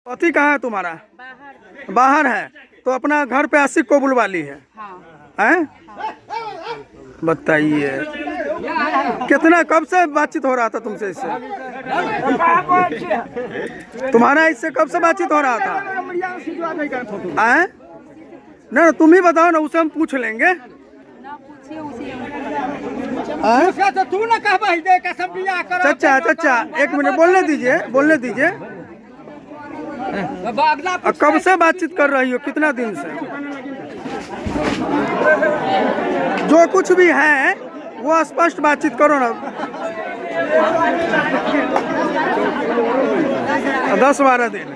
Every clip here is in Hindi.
पति कहाँ है तुम्हारा? बाहर। बाहर है तो अपना घर पे आशिक को बुलवा ली है? हाँ। हैं? बताइए कितना कब से बातचीत हो रहा था तुमसे इससे? तुम्हारा इससे कब से बातचीत हो रहा था? हैं? ना तुम ही बताओ ना, उसे हम पूछ लेंगे। चचा चचा एक मिनट बोलने दीजिए, बोलने दीजिए। कब से बातचीत कर रही हो, कितना दिन से? जो कुछ भी है वो स्पष्ट बातचीत करो ना। 10-12 दिन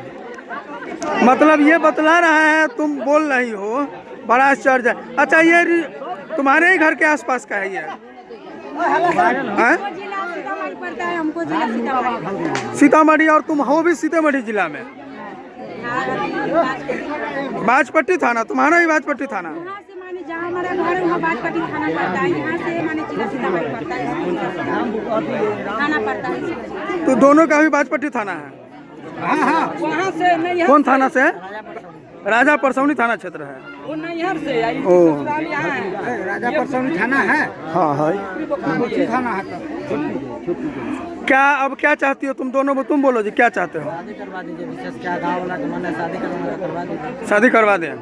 मतलब ये बतला रहा है, तुम बोल रही हो, बड़ा आश्चर्य है। अच्छा ये तुम्हारे ही घर के आसपास का है ये? सीतामढ़ी। और तुम हो भी सीतामढ़ी जिला में? बाजपट्टी थाना तुम्हारा ही? बाजपट्टी थाना जहाँ हमारा घर है वहाँ बाजपट्टी थाना पड़ता है, यहाँ से माने जिला सीतामढ़ी पड़ता है, थाना पड़ता है। तो दोनों का भी बाजपट्टी थाना है? वहाँ से नहीं। कौन थाना से? राजा परसौनी थाना क्षेत्र है। वो नैहर से आई। ओ राजा परसौनी थाना है। हाँ है थाना है। क्या अब क्या चाहती हो तुम दोनों? तुम बोलो जी, क्या चाहते हो? शादी करवा दीजिए, विशेष क्या गाँव वाला के मन है, शादी करवा दीजिए। शादी करवा दें?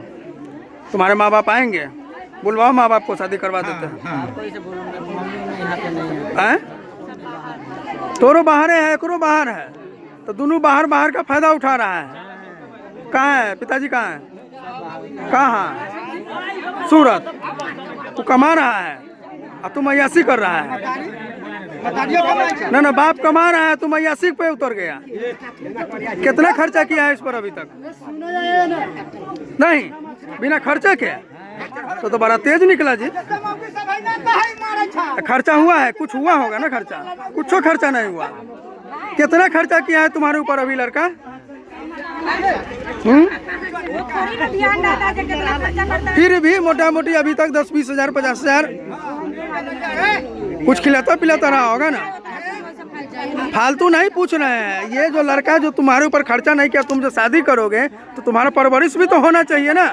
तुम्हारे माँ बाप आएंगे? बुलवाओ माँ बाप को, शादी करवा देते हैं। कोई से बोलूँगा, मम्मी यहाँ पे नहीं है। तोरो बाहर है, एकरो बाहर है, तो दोनों बाहर बाहर का फायदा उठा रहा है। कहाँ है पिताजी? कहाँ है? कहाँ? सूरत। तू कमा रहा है और तुम अय्यासी कर रहा है। ना बाप कमा रहा है, तुम अय्यासी पे उतर गया। कितना खर्चा किया है इस पर अभी तक? नहीं, बिना खर्चे के तो बड़ा तेज निकला जी। खर्चा हुआ है? कुछ हुआ होगा ना खर्चा? कुछ खर्चा नहीं हुआ। कितना खर्चा किया है तुम्हारे ऊपर अभी लड़का? फिर भी मोटा मोटी अभी तक 10-20 हजार 50 हजार कुछ खिलाता पिलाता रहा होगा ना। फालतू नहीं पूछ रहे हैं। ये जो लड़का जो तुम्हारे ऊपर खर्चा नहीं किया, तुम जो शादी करोगे तो तुम्हारा परवरिश भी तो होना चाहिए ना।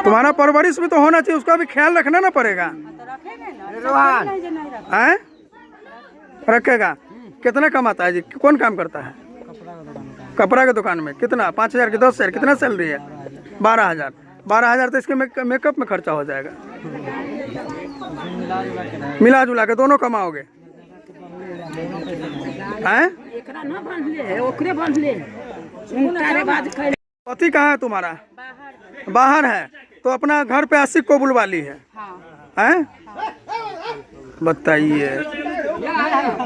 तुम्हारा परवरिश भी तो होना चाहिए, उसका भी ख्याल रखना ना पड़ेगा। हैं? रखेगा। कितना कमाता है जी? कौन काम करता है? कपड़ा के दुकान में। कितना? 5,000 की 10,000? कितना सैलरी है? 12,000। 12,000 तो इसके मेकअप में खर्चा हो जाएगा। मिला जुला के दोनों कमाओगे? हैं? पति कहाँ है तुम्हारा? बाहर है तो अपना घर पे आशिक को बुलवा ली है? हैं? बताइए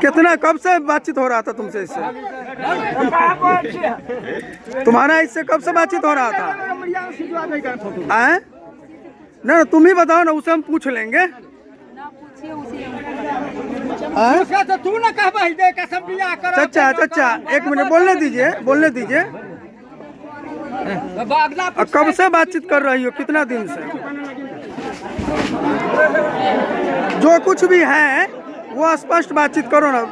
कितना कब से बातचीत हो रहा था तुमसे इससे? तुम्हारा इससे कब से बातचीत हो रहा था? हैं? ना तुम ही बताओ ना, उसे हम पूछ लेंगे। चचा चचा एक मिनट बोलने दीजिए, बोलने दीजिए। कब से बातचीत कर रही हो, कितना दिन से? जो कुछ भी है वो स्पष्ट बातचीत करो ना।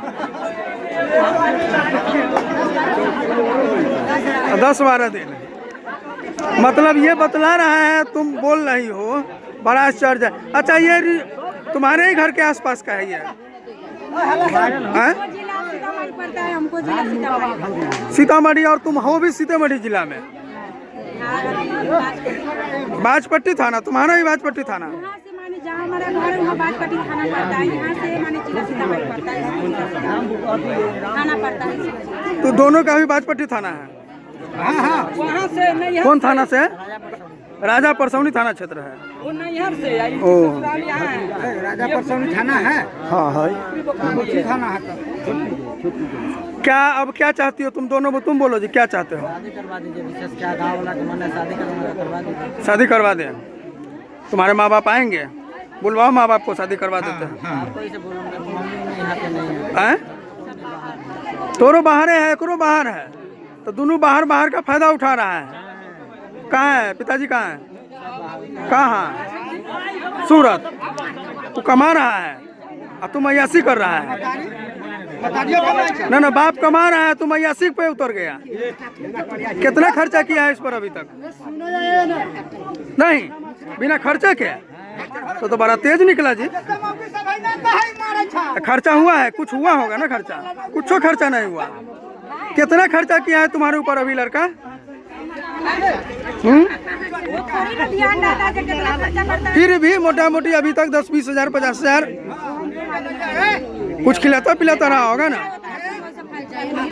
10-12 दिन मतलब ये बतला रहा है, तुम बोल रही हो, बड़ा आश्चर्य है। अच्छा ये तुम्हारे ही घर के आसपास का है ये? सीतामढ़ी। और तुम हो भी सीतामढ़ी जिला में? बाजपट्टी थाना तुम्हारा ही? बाजपट्टी थाना जहाँ हमारा घर है वहाँ बाजपट्टी थाना पड़ता है, यहाँ से माने जिला सीतामढ़ी पड़ता है, थाना पड़ता है। तो दोनों का भी बाजपट्टी थाना है? वहाँ से नहीं। कौन थाना से? राजा परसौनी थाना क्षेत्र है। वो नैहर से आई। ओ राजा परसौनी थाना है। हाँ है थाना है। क्या अब क्या चाहती हो तुम दोनों? तुम बोलो जी, क्या चाहते हो? शादी करवा दीजिए, विशेष क्या गाँव वाला के मन है, शादी करवा दीजिए। शादी करवा दें? तुम्हारे माँ बाप आएंगे? बुलवाओ माँ बाप को, शादी करवा देते हैं। कोई से बोलूँगा, मम्मी यहाँ पे नहीं है। तोरो बाहर है, एकरो बाहर है, तो दोनों बाहर बाहर का फायदा उठा रहा है। कहाँ है पिताजी? कहाँ है? कहाँ? सूरत। तू कमा रहा है और तुम अय्यासी कर रहा है। ना बाप कमा रहा है, तुम 80 पे उतर गया। कितना खर्चा किया है इस पर अभी तक? नहीं, बिना खर्चे के तो बड़ा तेज निकला जी। खर्चा हुआ है, कुछ हुआ होगा ना खर्चा? कुछ खर्चा नहीं हुआ। कितना खर्चा किया है तुम्हारे ऊपर अभी लड़का? फिर भी मोटा मोटी अभी तक 10-20 हजार 50 हजार कुछ खिलाता पिलाता रहा होगा ना।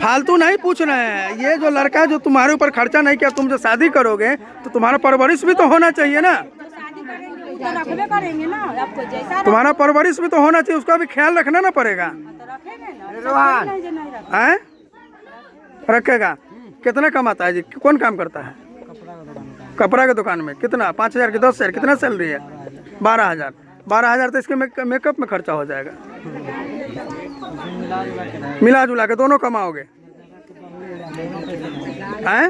फालतू नहीं पूछ रहे हैं। ये जो लड़का जो तुम्हारे ऊपर खर्चा नहीं किया, तुम जो शादी करोगे तो तुम्हारा परवरिश भी तो होना चाहिए ना। तुम्हारा परवरिश भी तो होना चाहिए, उसका भी ख्याल रखना ना पड़ेगा। हैं? रखेगा। कितना कमाता है जी? कौन काम करता है? कपड़ा के दुकान में। कितना? 5,000 की 10,000? कितना सैलरी है? 12,000। 12,000 तो इसके मेकअप में खर्चा हो जाएगा। मिला जुला के दोनों कमाओगे हैं?